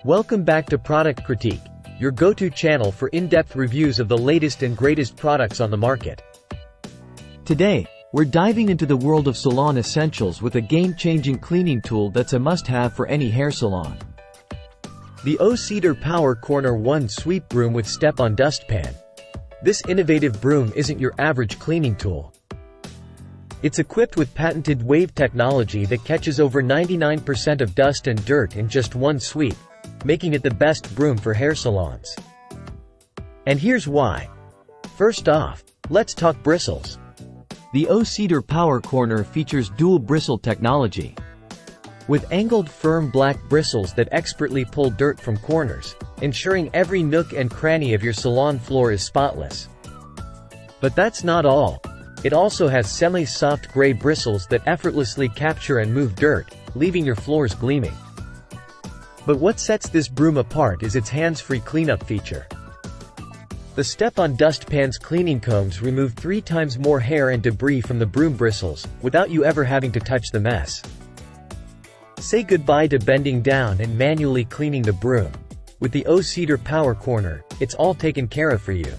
Welcome back to Product Critique, your go-to channel for in-depth reviews of the latest and greatest products on the market. Today, we're diving into the world of salon essentials with a game-changing cleaning tool that's a must-have for any hair salon. The O-Cedar PowerCorner 1 Sweep Broom with Step-on Dustpan. This innovative broom isn't your average cleaning tool. It's equipped with patented wave technology that catches over 99% of dust and dirt in just one sweep, making it the best broom for hair salons. And here's why. First off, let's talk bristles. The O-Cedar PowerCorner features dual bristle technology. With angled firm black bristles that expertly pull dirt from corners, ensuring every nook and cranny of your salon floor is spotless. But that's not all. It also has semi-soft gray bristles that effortlessly capture and move dirt, leaving your floors gleaming. But what sets this broom apart is its hands-free cleanup feature. The Step-on Dustpan's cleaning combs remove 3 times more hair and debris from the broom bristles, without you ever having to touch the mess. Say goodbye to bending down and manually cleaning the broom. With the O-Cedar PowerCorner, it's all taken care of for you.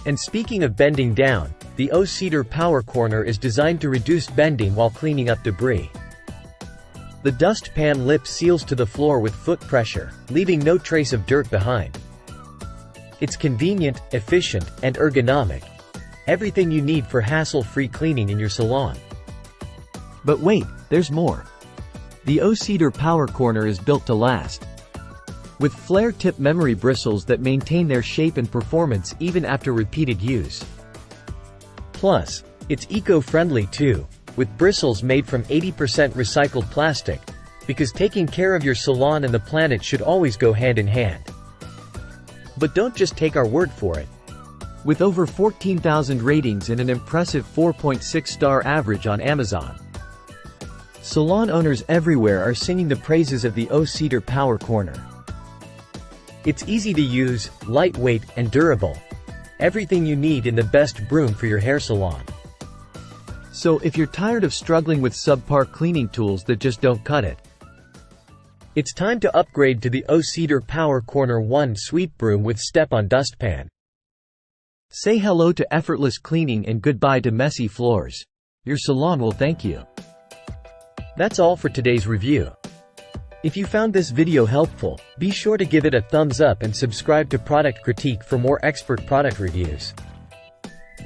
And speaking of bending down, the O-Cedar PowerCorner is designed to reduce bending while cleaning up debris. The dustpan lip seals to the floor with foot pressure, leaving no trace of dirt behind. It's convenient, efficient, and ergonomic. Everything you need for hassle-free cleaning in your salon. But wait, there's more. The O-Cedar PowerCorner is built to last. With flare-tip memory bristles that maintain their shape and performance even after repeated use. Plus, it's eco-friendly too, with bristles made from 80% recycled plastic, because taking care of your salon and the planet should always go hand in hand. But don't just take our word for it. With over 14,000 ratings and an impressive 4.6-star average on Amazon, salon owners everywhere are singing the praises of the O-Cedar PowerCorner. It's easy to use, lightweight, and durable. Everything you need in the best broom for your hair salon. So if you're tired of struggling with subpar cleaning tools that just don't cut it, it's time to upgrade to the O-Cedar PowerCorner 1 Sweep Broom with Step-on Dustpan. Say hello to effortless cleaning and goodbye to messy floors. Your salon will thank you. That's all for today's review. If you found this video helpful, be sure to give it a thumbs up and subscribe to Product Critique for more expert product reviews.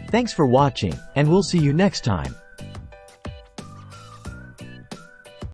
Thanks for watching, and we'll see you next time.